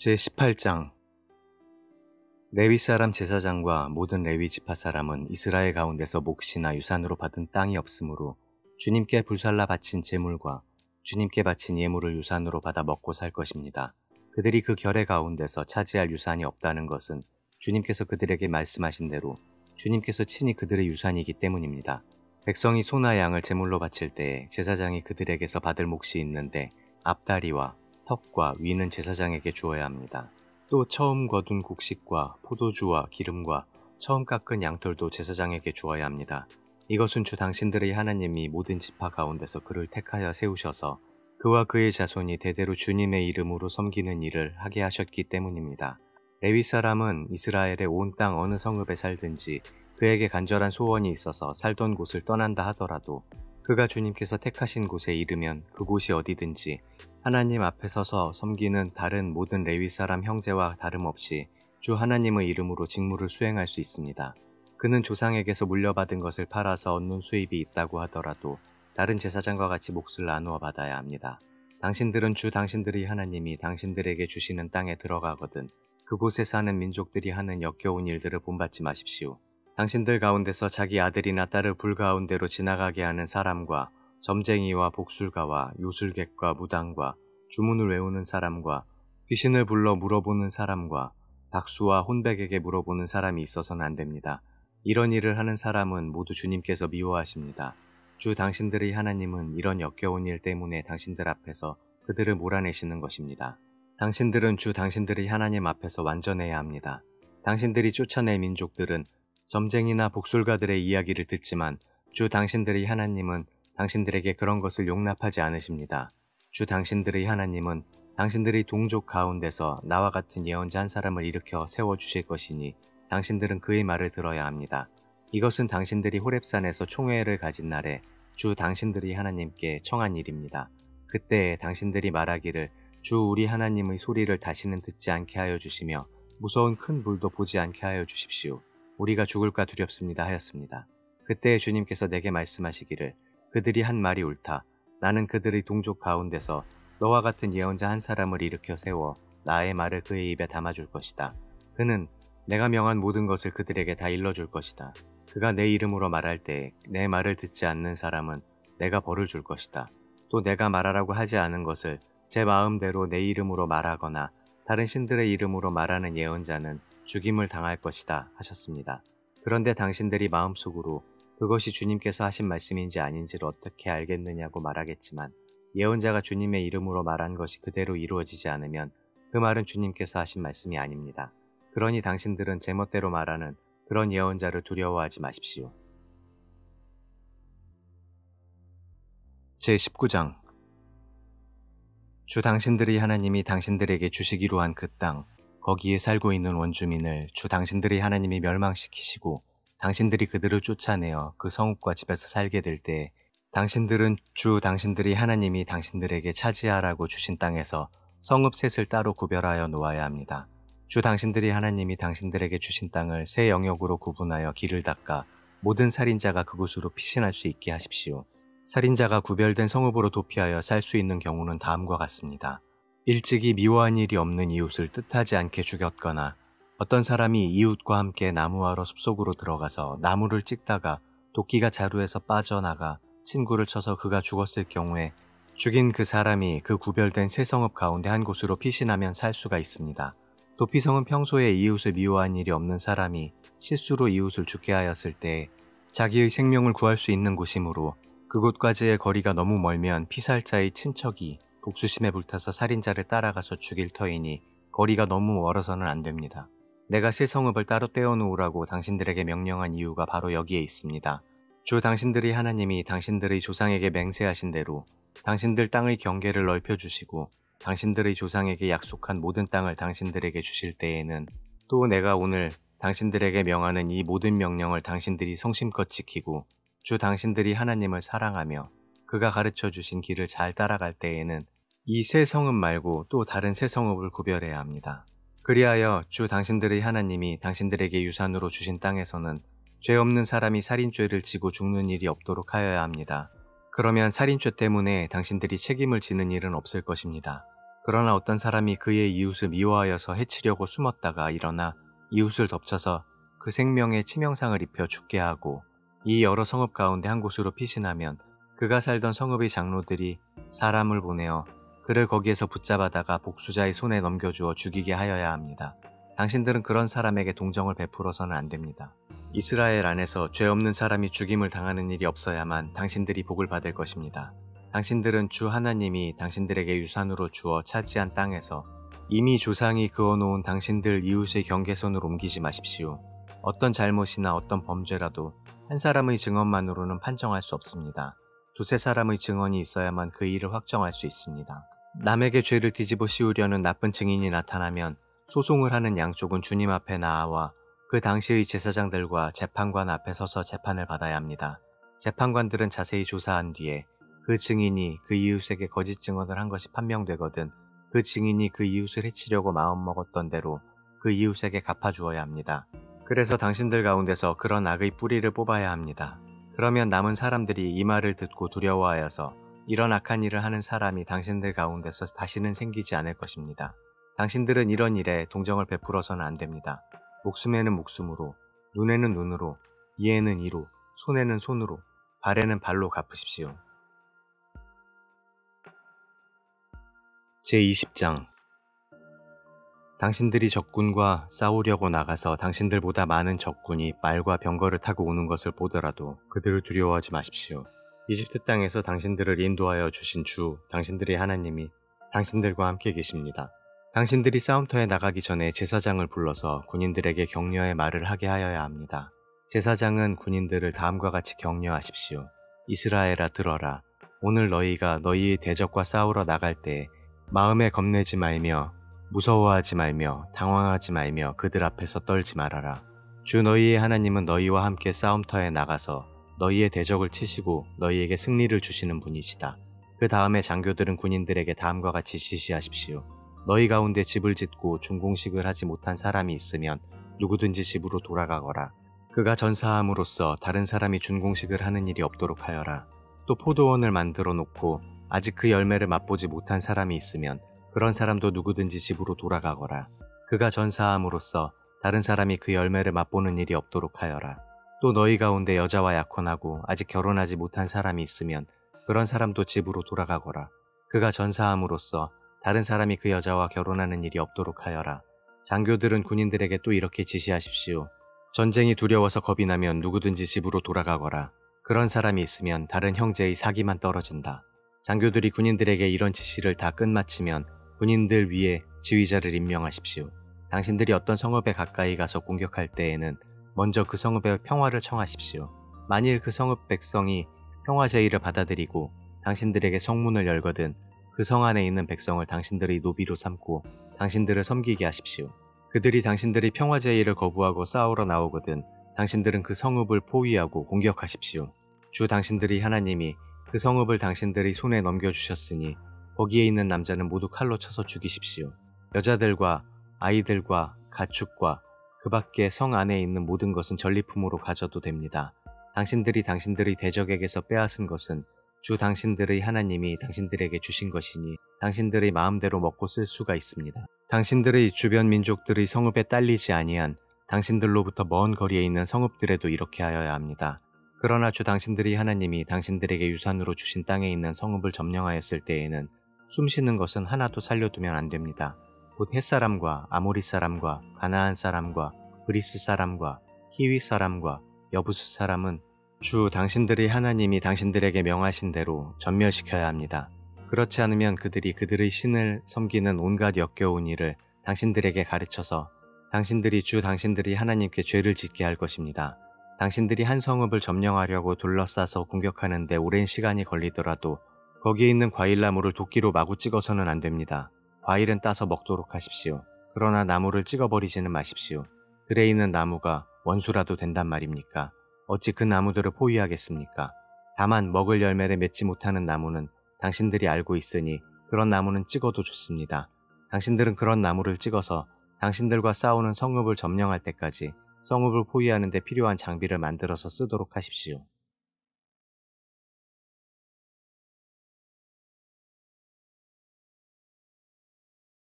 제18장 레위 사람 제사장과 모든 레위 지파 사람은 이스라엘 가운데서 몫이나 유산으로 받은 땅이 없으므로 주님께 불살라 바친 제물과 주님께 바친 예물을 유산으로 받아 먹고 살 것입니다. 그들이 그 결의 가운데서 차지할 유산이 없다는 것은 주님께서 그들에게 말씀하신 대로 주님께서 친히 그들의 유산이기 때문입니다. 백성이 소나 양을 제물로 바칠 때에 제사장이 그들에게서 받을 몫이 있는데 앞다리와 턱과 위는 제사장에게 주어야 합니다. 또 처음 거둔 곡식과 포도주와 기름과 처음 깎은 양털도 제사장에게 주어야 합니다. 이것은 주 당신들의 하나님이 모든 지파 가운데서 그를 택하여 세우셔서 그와 그의 자손이 대대로 주님의 이름으로 섬기는 일을 하게 하셨기 때문입니다. 레위 사람은 이스라엘의 온 땅 어느 성읍에 살든지 그에게 간절한 소원이 있어서 살던 곳을 떠난다 하더라도 그가 주님께서 택하신 곳에 이르면 그곳이 어디든지 하나님 앞에 서서 섬기는 다른 모든 레위 사람 형제와 다름없이 주 하나님의 이름으로 직무를 수행할 수 있습니다. 그는 조상에게서 물려받은 것을 팔아서 얻는 수입이 있다고 하더라도 다른 제사장과 같이 몫을 나누어 받아야 합니다. 당신들은 주 당신들의 하나님이 당신들에게 주시는 땅에 들어가거든 그곳에 사는 민족들이 하는 역겨운 일들을 본받지 마십시오. 당신들 가운데서 자기 아들이나 딸을 불 가운데로 지나가게 하는 사람과 점쟁이와 복술가와 요술객과 무당과 주문을 외우는 사람과 귀신을 불러 물어보는 사람과 박수와 혼백에게 물어보는 사람이 있어서는 안 됩니다. 이런 일을 하는 사람은 모두 주님께서 미워하십니다. 주 당신들의 하나님은 이런 역겨운 일 때문에 당신들 앞에서 그들을 몰아내시는 것입니다. 당신들은 주 당신들의 하나님 앞에서 완전해야 합니다. 당신들이 쫓아낼 민족들은 점쟁이나 복술가들의 이야기를 듣지만 주 당신들의 하나님은 당신들에게 그런 것을 용납하지 않으십니다. 주 당신들의 하나님은 당신들의 동족 가운데서 나와 같은 예언자 한 사람을 일으켜 세워주실 것이니 당신들은 그의 말을 들어야 합니다. 이것은 당신들이 호렙산에서 총회를 가진 날에 주 당신들의 하나님께 청한 일입니다. 그때 당신들이 말하기를 주 우리 하나님의 소리를 다시는 듣지 않게 하여 주시며 무서운 큰 불도 보지 않게 하여 주십시오. 우리가 죽을까 두렵습니다 하였습니다. 그때 주님께서 내게 말씀하시기를 그들이 한 말이 옳다. 나는 그들의 동족 가운데서 너와 같은 예언자 한 사람을 일으켜 세워 나의 말을 그의 입에 담아줄 것이다. 그는 내가 명한 모든 것을 그들에게 다 일러줄 것이다. 그가 내 이름으로 말할 때 내 말을 듣지 않는 사람은 내가 벌을 줄 것이다. 또 내가 말하라고 하지 않은 것을 제 마음대로 내 이름으로 말하거나 다른 신들의 이름으로 말하는 예언자는 죽임을 당할 것이다 하셨습니다. 그런데 당신들이 마음속으로 그것이 주님께서 하신 말씀인지 아닌지를 어떻게 알겠느냐고 말하겠지만 예언자가 주님의 이름으로 말한 것이 그대로 이루어지지 않으면 그 말은 주님께서 하신 말씀이 아닙니다. 그러니 당신들은 제멋대로 말하는 그런 예언자를 두려워하지 마십시오. 제19장 주 당신들의 하나님이 당신들에게 주시기로 한 그 땅 거기에 살고 있는 원주민을 주 당신들의 하나님이 멸망시키시고 당신들이 그들을 쫓아내어 그 성읍과 집에서 살게 될 때 당신들은 주 당신들의 하나님이 당신들에게 차지하라고 주신 땅에서 성읍 셋을 따로 구별하여 놓아야 합니다. 주 당신들의 하나님이 당신들에게 주신 땅을 세 영역으로 구분하여 길을 닦아 모든 살인자가 그곳으로 피신할 수 있게 하십시오. 살인자가 구별된 성읍으로 도피하여 살 수 있는 경우는 다음과 같습니다. 일찍이 미워한 일이 없는 이웃을 뜻하지 않게 죽였거나 어떤 사람이 이웃과 함께 나무하러 숲속으로 들어가서 나무를 찍다가 도끼가 자루에서 빠져나가 친구를 쳐서 그가 죽었을 경우에 죽인 그 사람이 그 구별된 세 성읍 가운데 한 곳으로 피신하면 살 수가 있습니다. 도피성은 평소에 이웃을 미워한 일이 없는 사람이 실수로 이웃을 죽게 하였을 때 자기의 생명을 구할 수 있는 곳이므로 그곳까지의 거리가 너무 멀면 피살자의 친척이 복수심에 불타서 살인자를 따라가서 죽일 터이니 거리가 너무 멀어서는 안 됩니다. 내가 새 성읍을 따로 떼어놓으라고 당신들에게 명령한 이유가 바로 여기에 있습니다. 주 당신들의 하나님이 당신들의 조상에게 맹세하신 대로 당신들 땅의 경계를 넓혀주시고 당신들의 조상에게 약속한 모든 땅을 당신들에게 주실 때에는 또 내가 오늘 당신들에게 명하는 이 모든 명령을 당신들이 성심껏 지키고 주 당신들이 하나님을 사랑하며 그가 가르쳐 주신 길을 잘 따라갈 때에는 이 새 성읍 말고 또 다른 새 성읍을 구별해야 합니다. 그리하여 주 당신들의 하나님이 당신들에게 유산으로 주신 땅에서는 죄 없는 사람이 살인죄를 지고 죽는 일이 없도록 하여야 합니다. 그러면 살인죄 때문에 당신들이 책임을 지는 일은 없을 것입니다. 그러나 어떤 사람이 그의 이웃을 미워하여서 해치려고 숨었다가 일어나 이웃을 덮쳐서 그 생명에 치명상을 입혀 죽게 하고 이 여러 성읍 가운데 한 곳으로 피신하면 그가 살던 성읍의 장로들이 사람을 보내어 그를 거기에서 붙잡아다가 복수자의 손에 넘겨주어 죽이게 하여야 합니다. 당신들은 그런 사람에게 동정을 베풀어서는 안 됩니다. 이스라엘 안에서 죄 없는 사람이 죽임을 당하는 일이 없어야만 당신들이 복을 받을 것입니다. 당신들은 주 하나님이 당신들에게 유산으로 주어 차지한 땅에서 이미 조상이 그어놓은 당신들 이웃의 경계선을 옮기지 마십시오. 어떤 잘못이나 어떤 범죄라도 한 사람의 증언만으로는 판정할 수 없습니다. 두세 사람의 증언이 있어야만 그 일을 확정할 수 있습니다. 남에게 죄를 뒤집어 씌우려는 나쁜 증인이 나타나면 소송을 하는 양쪽은 주님 앞에 나아와 그 당시의 제사장들과 재판관 앞에 서서 재판을 받아야 합니다. 재판관들은 자세히 조사한 뒤에 그 증인이 그 이웃에게 거짓 증언을 한 것이 판명되거든 그 증인이 그 이웃을 해치려고 마음먹었던 대로 그 이웃에게 갚아주어야 합니다. 그래서 당신들 가운데서 그런 악의 뿌리를 뽑아야 합니다. 그러면 남은 사람들이 이 말을 듣고 두려워하여서 이런 악한 일을 하는 사람이 당신들 가운데서 다시는 생기지 않을 것입니다. 당신들은 이런 일에 동정을 베풀어서는 안 됩니다. 목숨에는 목숨으로, 눈에는 눈으로, 이에는 이로, 손에는 손으로, 발에는 발로 갚으십시오. 제20장 당신들이 적군과 싸우려고 나가서 당신들보다 많은 적군이 말과 병거를 타고 오는 것을 보더라도 그들을 두려워하지 마십시오. 이집트 땅에서 당신들을 인도하여 주신 주, 당신들의 하나님이 당신들과 함께 계십니다. 당신들이 싸움터에 나가기 전에 제사장을 불러서 군인들에게 격려의 말을 하게 하여야 합니다. 제사장은 군인들을 다음과 같이 격려하십시오. 이스라엘아 들어라. 오늘 너희가 너희의 대적과 싸우러 나갈 때 마음에 겁내지 말며 무서워하지 말며 당황하지 말며 그들 앞에서 떨지 말아라. 주 너희의 하나님은 너희와 함께 싸움터에 나가서 너희의 대적을 치시고 너희에게 승리를 주시는 분이시다. 그 다음에 장교들은 군인들에게 다음과 같이 지시하십시오. 너희 가운데 집을 짓고 준공식을 하지 못한 사람이 있으면 누구든지 집으로 돌아가거라. 그가 전사함으로써 다른 사람이 준공식을 하는 일이 없도록 하여라. 또 포도원을 만들어 놓고 아직 그 열매를 맛보지 못한 사람이 있으면 그런 사람도 누구든지 집으로 돌아가거라. 그가 전사함으로써 다른 사람이 그 열매를 맛보는 일이 없도록 하여라. 또 너희 가운데 여자와 약혼하고 아직 결혼하지 못한 사람이 있으면 그런 사람도 집으로 돌아가거라. 그가 전사함으로써 다른 사람이 그 여자와 결혼하는 일이 없도록 하여라. 장교들은 군인들에게 또 이렇게 지시하십시오. 전쟁이 두려워서 겁이 나면 누구든지 집으로 돌아가거라. 그런 사람이 있으면 다른 형제의 사기만 떨어진다. 장교들이 군인들에게 이런 지시를 다 끝마치면 군인들 위에 지휘자를 임명하십시오. 당신들이 어떤 성읍에 가까이 가서 공격할 때에는 먼저 그 성읍의 평화를 청하십시오. 만일 그 성읍 백성이 평화 제의를 받아들이고 당신들에게 성문을 열거든 그 성 안에 있는 백성을 당신들의 노비로 삼고 당신들을 섬기게 하십시오. 그들이 당신들이 평화 제의를 거부하고 싸우러 나오거든 당신들은 그 성읍을 포위하고 공격하십시오. 주 당신들이 하나님이 그 성읍을 당신들의 손에 넘겨주셨으니 거기에 있는 남자는 모두 칼로 쳐서 죽이십시오. 여자들과 아이들과 가축과 그 밖에 성 안에 있는 모든 것은 전리품으로 가져도 됩니다. 당신들이 당신들의 대적에게서 빼앗은 것은 주 당신들의 하나님이 당신들에게 주신 것이니 당신들의 마음대로 먹고 쓸 수가 있습니다. 당신들의 주변 민족들의 성읍에 딸리지 아니한 당신들로부터 먼 거리에 있는 성읍들에도 이렇게 하여야 합니다. 그러나 주 당신들의 하나님이 당신들에게 유산으로 주신 땅에 있는 성읍을 점령하였을 때에는 숨쉬는 것은 하나도 살려두면 안 됩니다. 곧 햇사람과 아모리 사람과 가나안 사람과 그리스 사람과 히위 사람과 여부수 사람은 주 당신들의 하나님이 당신들에게 명하신 대로 전멸시켜야 합니다. 그렇지 않으면 그들이 그들의 신을 섬기는 온갖 역겨운 일을 당신들에게 가르쳐서 당신들이 주 당신들이 하나님께 죄를 짓게 할 것입니다. 당신들이 한 성읍을 점령하려고 둘러싸서 공격하는데 오랜 시간이 걸리더라도 거기에 있는 과일나무를 도끼로 마구 찍어서는 안 됩니다. 과일은 따서 먹도록 하십시오. 그러나 나무를 찍어버리지는 마십시오. 들에 있는 나무가 원수라도 된단 말입니까? 어찌 그 나무들을 포위하겠습니까? 다만 먹을 열매를 맺지 못하는 나무는 당신들이 알고 있으니 그런 나무는 찍어도 좋습니다. 당신들은 그런 나무를 찍어서 당신들과 싸우는 성읍을 점령할 때까지 성읍을 포위하는 데 필요한 장비를 만들어서 쓰도록 하십시오.